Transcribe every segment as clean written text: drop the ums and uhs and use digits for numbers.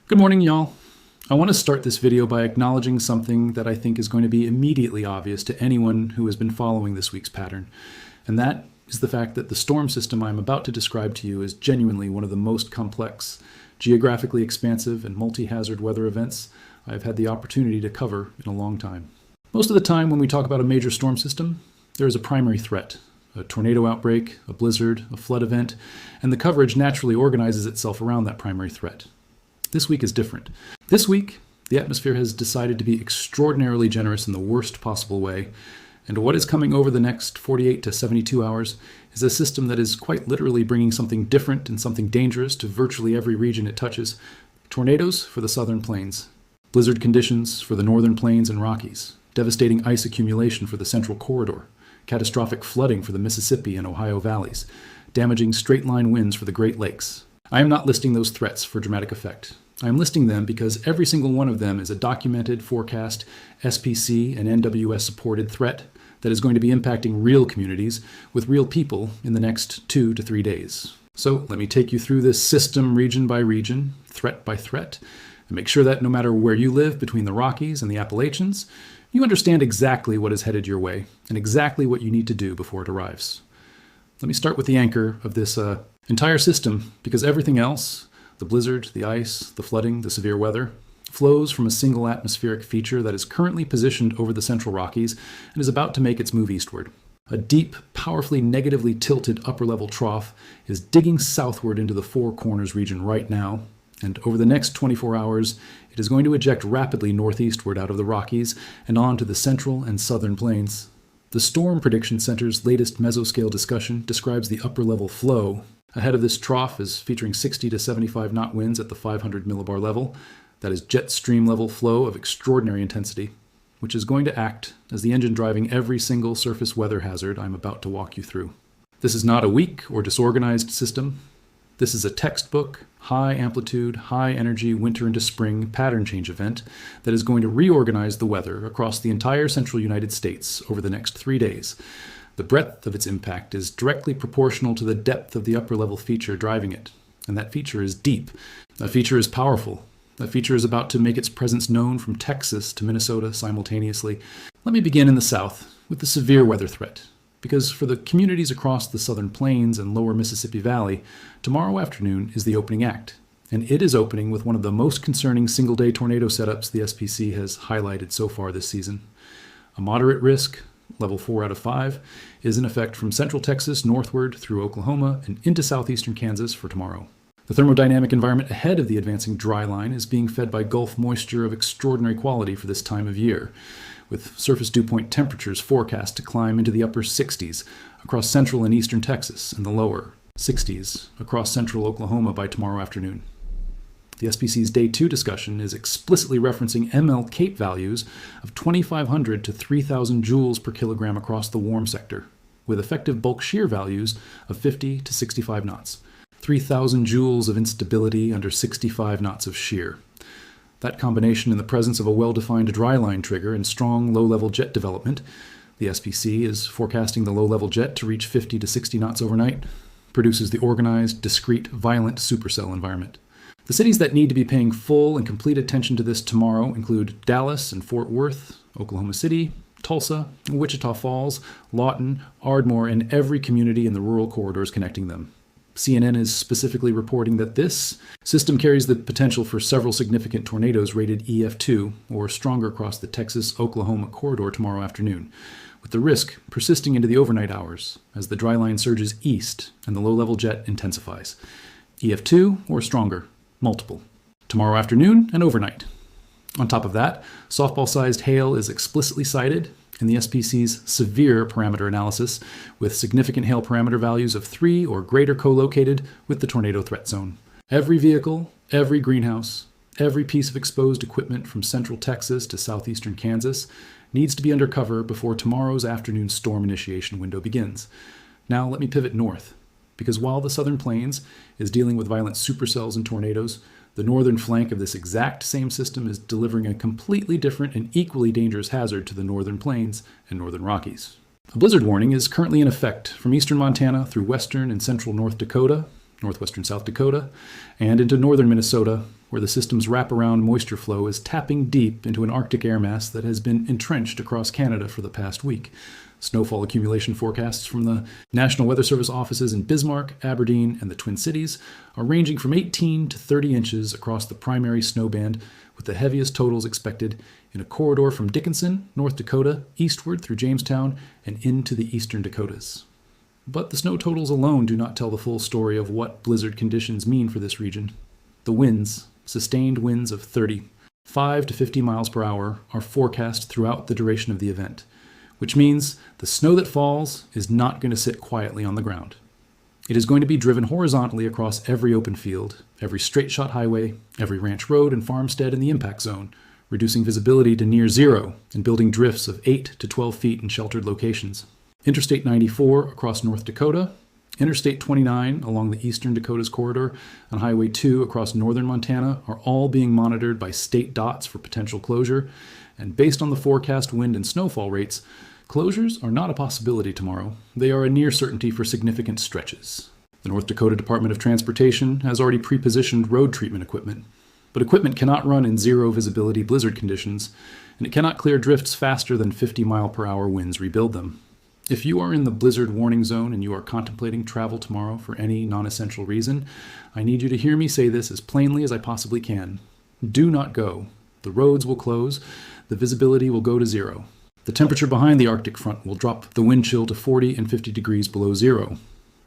Good morning, y'all. I want to start this video by acknowledging something that I think is going to be immediately obvious to anyone who has been following this week's pattern, and that is the fact that the storm system I'm about to describe to you is genuinely one of the most complex, geographically expansive, and multi-hazard weather events I've had the opportunity to cover in a long time. Most of the time when we talk about a major storm system, there is a primary threat, a tornado outbreak, a blizzard, a flood event, and the coverage naturally organizes itself around that primary threat. This week is different. This week, the atmosphere has decided to be extraordinarily generous in the worst possible way, and what is coming over the next 48 to 72 hours is a system that is quite literally bringing something different and something dangerous to virtually every region it touches. Tornadoes for the southern plains, blizzard conditions for the northern plains and Rockies, devastating ice accumulation for the central corridor, catastrophic flooding for the Mississippi and Ohio valleys, damaging straight-line winds for the Great Lakes. I am not listing those threats for dramatic effect. I am listing them because every single one of them is a documented, forecast, SPC and NWS supported threat that is going to be impacting real communities with real people in the next 2 to 3 days. So let me take you through this system region by region, threat by threat, and make sure that no matter where you live between the Rockies and the Appalachians, you understand exactly what is headed your way and exactly what you need to do before it arrives. Let me start with the anchor of this entire system, because everything else, the blizzard, the ice, the flooding, the severe weather, flows from a single atmospheric feature that is currently positioned over the central Rockies and is about to make its move eastward. A deep, powerfully negatively tilted upper-level trough is digging southward into the Four Corners region right now, and over the next 24 hours, it is going to eject rapidly northeastward out of the Rockies and on to the central and southern plains. The Storm Prediction Center's latest mesoscale discussion describes the upper-level flow. Ahead of this trough is featuring 60 to 75 knot winds at the 500 millibar level. That is jet stream level flow of extraordinary intensity, which is going to act as the engine driving every single surface weather hazard I'm about to walk you through. This is not a weak or disorganized system. This is a textbook, high amplitude, high energy winter into spring pattern change event that is going to reorganize the weather across the entire central United States over the next 3 days. The breadth of its impact is directly proportional to the depth of the upper-level feature driving it, and that feature is deep. That feature is powerful. That feature is about to make its presence known from Texas to Minnesota simultaneously. Let me begin in the south with the severe weather threat, because for the communities across the southern plains and lower Mississippi Valley, tomorrow afternoon is the opening act, and it is opening with one of the most concerning single-day tornado setups the SPC has highlighted so far this season. A moderate risk, level 4 out of 5, is in effect from central Texas northward through Oklahoma and into southeastern Kansas for tomorrow. The thermodynamic environment ahead of the advancing dry line is being fed by Gulf moisture of extraordinary quality for this time of year, with surface dew point temperatures forecast to climb into the upper 60s across central and eastern Texas and the lower 60s across central Oklahoma by tomorrow afternoon. The SPC's Day 2 discussion is explicitly referencing ML CAPE values of 2,500 to 3,000 joules per kilogram across the warm sector, with effective bulk shear values of 50 to 65 knots. 3,000 joules of instability under 65 knots of shear. That combination in the presence of a well-defined dry line trigger and strong low-level jet development, the SPC is forecasting the low-level jet to reach 50 to 60 knots overnight, produces the organized, discrete, violent supercell environment. The cities that need to be paying full and complete attention to this tomorrow include Dallas and Fort Worth, Oklahoma City, Tulsa, Wichita Falls, Lawton, Ardmore, and every community in the rural corridors connecting them. CNN is specifically reporting that this system carries the potential for several significant tornadoes rated EF2 or stronger across the Texas-Oklahoma corridor tomorrow afternoon, with the risk persisting into the overnight hours as the dry line surges east and the low-level jet intensifies. EF2 or stronger. Multiple. Tomorrow afternoon and overnight. On top of that, softball-sized hail is explicitly cited in the SPC's severe parameter analysis, with significant hail parameter values of 3 or greater co-located with the tornado threat zone. Every vehicle, every greenhouse, every piece of exposed equipment from central Texas to southeastern Kansas needs to be under cover before tomorrow's afternoon storm initiation window begins. Now let me pivot north, because while the southern plains is dealing with violent supercells and tornadoes, the northern flank of this exact same system is delivering a completely different and equally dangerous hazard to the northern plains and northern Rockies. A blizzard warning is currently in effect from eastern Montana through western and central North Dakota, northwestern South Dakota, and into northern Minnesota, where the system's wraparound moisture flow is tapping deep into an Arctic air mass that has been entrenched across Canada for the past week. Snowfall accumulation forecasts from the National Weather Service offices in Bismarck, Aberdeen, and the Twin Cities are ranging from 18 to 30 inches across the primary snow band, with the heaviest totals expected in a corridor from Dickinson, North Dakota, eastward through Jamestown and into the eastern Dakotas. But the snow totals alone do not tell the full story of what blizzard conditions mean for this region. The winds, sustained winds of 35 to 50 miles per hour, are forecast throughout the duration of the event, which means the snow that falls is not going to sit quietly on the ground. It is going to be driven horizontally across every open field, every straight-shot highway, every ranch road and farmstead in the impact zone, reducing visibility to near zero and building drifts of 8 to 12 feet in sheltered locations. Interstate 94 across North Dakota, Interstate 29 along the eastern Dakotas corridor, and Highway 2 across northern Montana are all being monitored by state DOTs for potential closure, and based on the forecast wind and snowfall rates, closures are not a possibility tomorrow. They are a near certainty for significant stretches. The North Dakota Department of Transportation has already pre-positioned road treatment equipment, but equipment cannot run in zero visibility blizzard conditions, and it cannot clear drifts faster than 50-mile-per-hour winds rebuild them. If you are in the blizzard warning zone and you are contemplating travel tomorrow for any non-essential reason, I need you to hear me say this as plainly as I possibly can. Do not go. The roads will close. The visibility will go to zero. The temperature behind the Arctic front will drop the wind chill to 40 and 50 degrees below zero.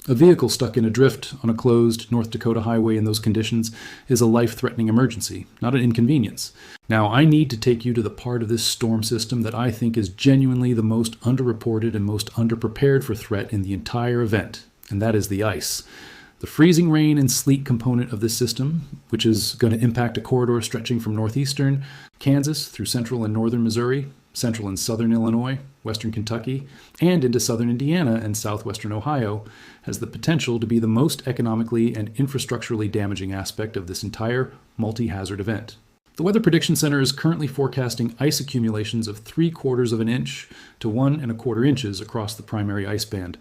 A vehicle stuck in a drift on a closed North Dakota highway in those conditions is a life-threatening emergency, not an inconvenience. Now, I need to take you to the part of this storm system that I think is genuinely the most underreported and most underprepared for threat in the entire event, and that is the ice. The freezing rain and sleet component of this system, which is going to impact a corridor stretching from northeastern Kansas through central and northern Missouri, central and southern Illinois, western Kentucky, and into southern Indiana and southwestern Ohio, has the potential to be the most economically and infrastructurally damaging aspect of this entire multi-hazard event. The Weather Prediction Center is currently forecasting ice accumulations of 3/4 of an inch to 1 1/4 inches across the primary ice band,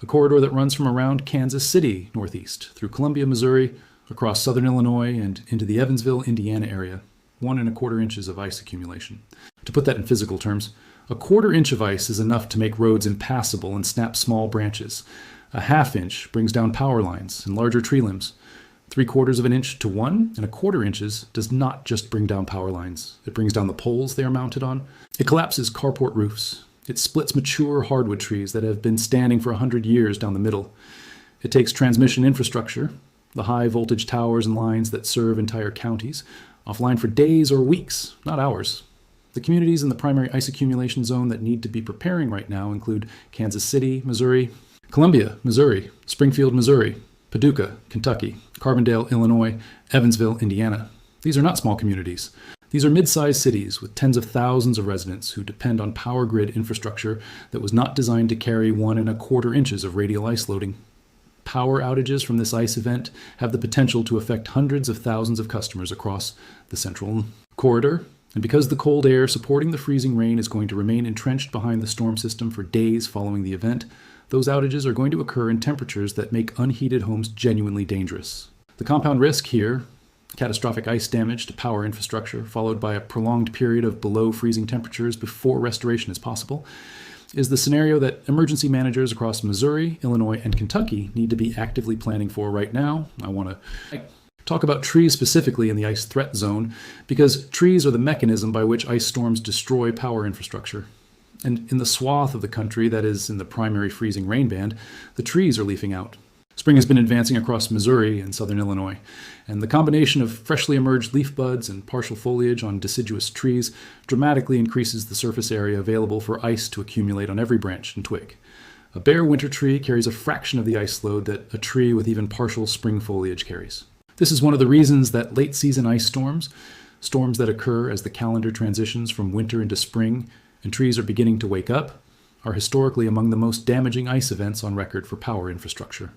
a corridor that runs from around Kansas City northeast through Columbia, Missouri, across southern Illinois, and into the Evansville, Indiana area. 1 1/4 inches of ice accumulation. To put that in physical terms, 1/4 inch of ice is enough to make roads impassable and snap small branches. A 1/2 inch brings down power lines and larger tree limbs. 3/4 of an inch to 1 1/4 inches does not just bring down power lines. It brings down the poles they are mounted on. It collapses carport roofs. It splits mature hardwood trees that have been standing for 100 years down the middle. It takes transmission infrastructure, the high voltage towers and lines that serve entire counties, offline for days or weeks, not hours. The communities in the primary ice accumulation zone that need to be preparing right now include Kansas City, Missouri, Columbia, Missouri, Springfield, Missouri, Paducah, Kentucky, Carbondale, Illinois, Evansville, Indiana. These are not small communities. These are mid-sized cities with tens of thousands of residents who depend on power grid infrastructure that was not designed to carry 1 1/4 inches of radial ice loading. Power outages from this ice event have the potential to affect hundreds of thousands of customers across the central corridor. And because the cold air supporting the freezing rain is going to remain entrenched behind the storm system for days following the event, those outages are going to occur in temperatures that make unheated homes genuinely dangerous. The compound risk here, catastrophic ice damage to power infrastructure, followed by a prolonged period of below freezing temperatures before restoration is possible, is the scenario that emergency managers across Missouri, Illinois, and Kentucky need to be actively planning for right now. I want to talk about trees specifically in the ice threat zone because trees are the mechanism by which ice storms destroy power infrastructure. And in the swath of the country that is in the primary freezing rain band, the trees are leafing out. Spring has been advancing across Missouri and southern Illinois, and the combination of freshly emerged leaf buds and partial foliage on deciduous trees dramatically increases the surface area available for ice to accumulate on every branch and twig. A bare winter tree carries a fraction of the ice load that a tree with even partial spring foliage carries. This is one of the reasons that late-season ice storms, storms that occur as the calendar transitions from winter into spring and trees are beginning to wake up, are historically among the most damaging ice events on record for power infrastructure.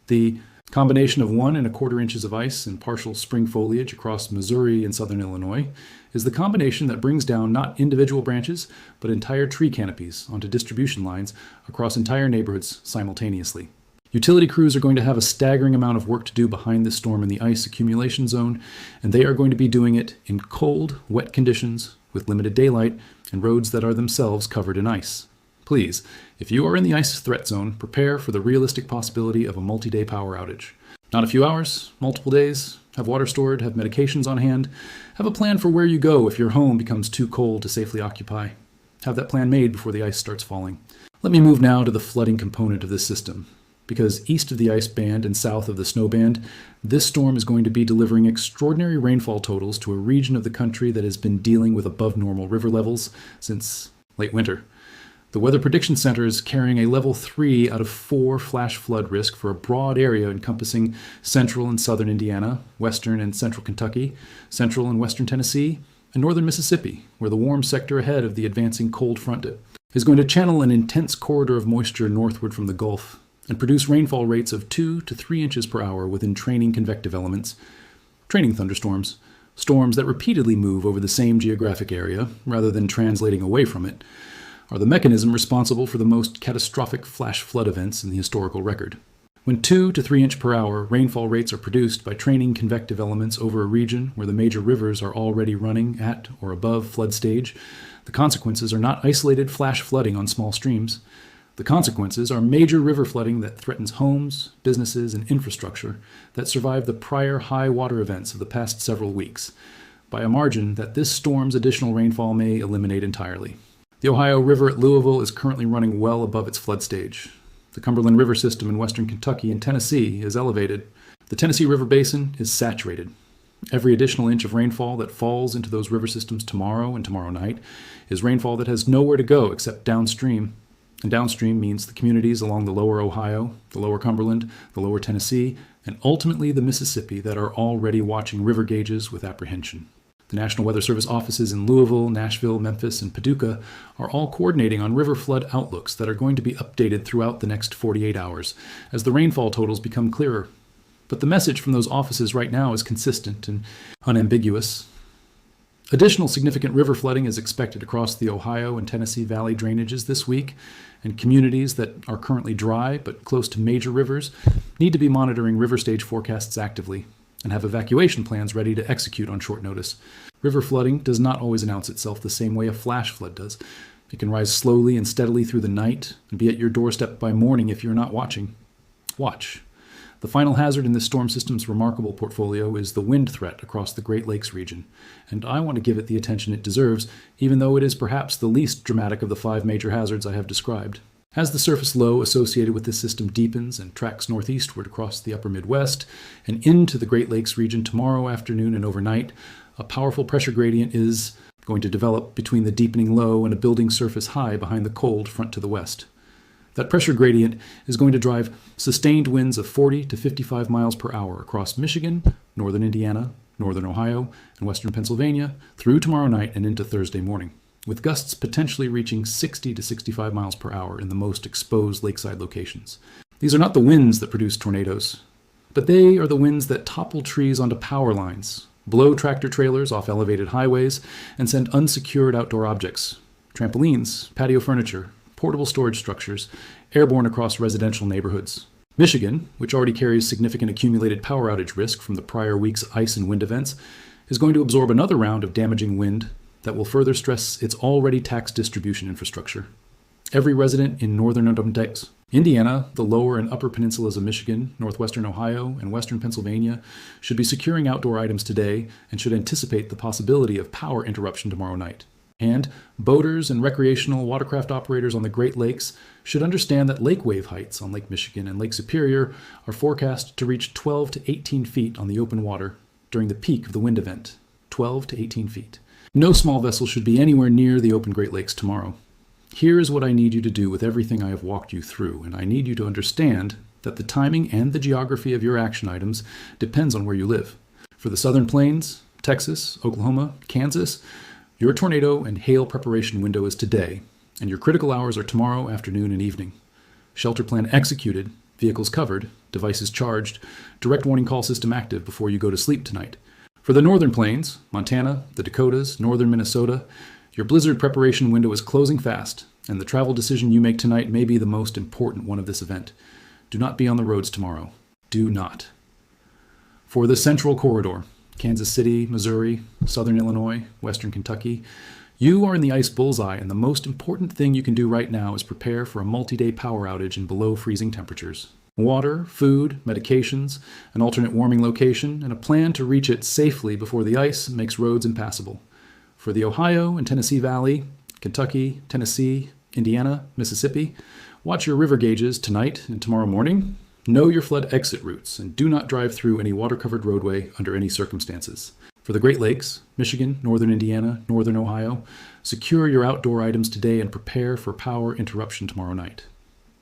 The combination of 1 1/4 inches of ice and partial spring foliage across Missouri and southern Illinois is the combination that brings down not individual branches, but entire tree canopies onto distribution lines across entire neighborhoods simultaneously. Utility crews are going to have a staggering amount of work to do behind this storm in the ice accumulation zone, and they are going to be doing it in cold, wet conditions with limited daylight and roads that are themselves covered in ice. Please, if you are in the ice threat zone, prepare for the realistic possibility of a multi-day power outage. Not a few hours, multiple days. Have water stored, have medications on hand. Have a plan for where you go if your home becomes too cold to safely occupy. Have that plan made before the ice starts falling. Let me move now to the flooding component of this system. Because east of the ice band and south of the snow band, this storm is going to be delivering extraordinary rainfall totals to a region of the country that has been dealing with above normal river levels since late winter. The Weather Prediction Center is carrying a level 3 out of 4 flash flood risk for a broad area encompassing central and southern Indiana, western and central Kentucky, central and western Tennessee, and northern Mississippi, where the warm sector ahead of the advancing cold front is going to channel an intense corridor of moisture northward from the Gulf and produce rainfall rates of 2 to 3 inches per hour within training convective elements, training thunderstorms, storms that repeatedly move over the same geographic area rather than translating away from it, are the mechanism responsible for the most catastrophic flash flood events in the historical record. When 2 to 3 inch per hour rainfall rates are produced by training convective elements over a region where the major rivers are already running at or above flood stage, the consequences are not isolated flash flooding on small streams. The consequences are major river flooding that threatens homes, businesses, and infrastructure that survived the prior high water events of the past several weeks, by a margin that this storm's additional rainfall may eliminate entirely. The Ohio River at Louisville is currently running well above its flood stage. The Cumberland River system in western Kentucky and Tennessee is elevated. The Tennessee River Basin is saturated. Every additional inch of rainfall that falls into those river systems tomorrow and tomorrow night is rainfall that has nowhere to go except downstream. And downstream means the communities along the lower Ohio, the lower Cumberland, the lower Tennessee, and ultimately the Mississippi that are already watching river gauges with apprehension. The National Weather Service offices in Louisville, Nashville, Memphis, and Paducah are all coordinating on river flood outlooks that are going to be updated throughout the next 48 hours as the rainfall totals become clearer. But the message from those offices right now is consistent and unambiguous. Additional significant river flooding is expected across the Ohio and Tennessee Valley drainages this week, and communities that are currently dry but close to major rivers need to be monitoring river stage forecasts actively and have evacuation plans ready to execute on short notice. River flooding does not always announce itself the same way a flash flood does. It can rise slowly and steadily through the night and be at your doorstep by morning if you're not watching. Watch. The final hazard in this storm system's remarkable portfolio is the wind threat across the Great Lakes region, and I want to give it the attention it deserves, even though it is perhaps the least dramatic of the 5 major hazards I have described. As the surface low associated with this system deepens and tracks northeastward across the upper Midwest and into the Great Lakes region tomorrow afternoon and overnight, a powerful pressure gradient is going to develop between the deepening low and a building surface high behind the cold front to the west. That pressure gradient is going to drive sustained winds of 40 to 55 miles per hour across Michigan, northern Indiana, northern Ohio, and western Pennsylvania through tomorrow night and into Thursday morning, with gusts potentially reaching 60 to 65 miles per hour in the most exposed lakeside locations. These are not the winds that produce tornadoes, but they are the winds that topple trees onto power lines, blow tractor trailers off elevated highways, and send unsecured outdoor objects, trampolines, patio furniture, portable storage structures, airborne across residential neighborhoods. Michigan, which already carries significant accumulated power outage risk from the prior week's ice and wind events, is going to absorb another round of damaging wind that will further stress its already taxed distribution infrastructure. Every resident in northern Indiana, the lower and upper peninsulas of Michigan, northwestern Ohio, and western Pennsylvania should be securing outdoor items today and should anticipate the possibility of power interruption tomorrow night. And boaters and recreational watercraft operators on the Great Lakes should understand that lake wave heights on Lake Michigan and Lake Superior are forecast to reach 12 to 18 feet on the open water during the peak of the wind event. 12 to 18 feet. No small vessel should be anywhere near the open Great Lakes tomorrow. Here is what I need you to do with everything I have walked you through, and I need you to understand that the timing and the geography of your action items depends on where you live. For the Southern Plains, Texas, Oklahoma, Kansas, your tornado and hail preparation window is today, and your critical hours are tomorrow afternoon and evening. Shelter plan executed, vehicles covered, devices charged, direct warning call system active before you go to sleep tonight. For the Northern Plains, Montana, the Dakotas, northern Minnesota, your blizzard preparation window is closing fast, and the travel decision you make tonight may be the most important one of this event. do not be on the roads tomorrow. Do not. For the Central Corridor, Kansas City, Missouri, Southern Illinois, Western Kentucky, you are in the ice bullseye, and the most important thing you can do right now is prepare for a multi-day power outage in below freezing temperatures. Water, food, medications, an alternate warming location, and a plan to reach it safely before the ice makes roads impassable. For the Ohio and Tennessee Valley, Kentucky, Tennessee, Indiana, Mississippi, watch your river gauges tonight and tomorrow morning. Know your flood exit routes, and do not drive through any water-covered roadway under any circumstances. For the Great Lakes, Michigan, Northern Indiana, Northern Ohio, secure your outdoor items today and prepare for power interruption tomorrow night.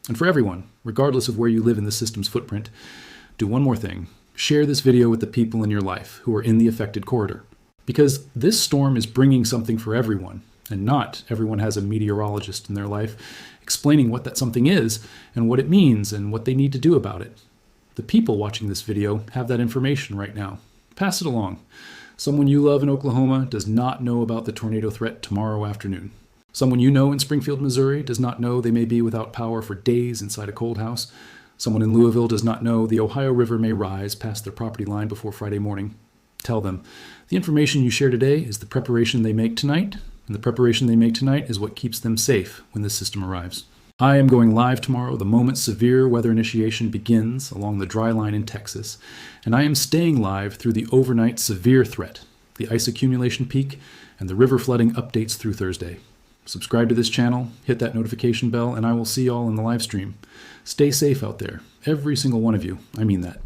And for everyone, regardless of where you live in the system's footprint, do one more thing. Share this video with the people in your life who are in the affected corridor. Because this storm is bringing something for everyone, and not everyone has a meteorologist in their life explaining what that something is and what it means and what they need to do about it. The people watching this video have that information right now. Pass it along. Someone you love in Oklahoma does not know about the tornado threat tomorrow afternoon. Someone you know in Springfield, Missouri does not know they may be without power for days inside a cold house. Someone in Louisville does not know the Ohio River may rise past their property line before Friday morning. Tell them, the information you share today is the preparation they make tonight, and the preparation they make tonight is what keeps them safe when this system arrives. I am going live tomorrow the moment severe weather initiation begins along the dry line in Texas, and I am staying live through the overnight severe threat, the ice accumulation peak, and the river flooding updates through Thursday. Subscribe to this channel, hit that notification bell, and I will see y'all in the live stream. Stay safe out there, every single one of you. I mean that.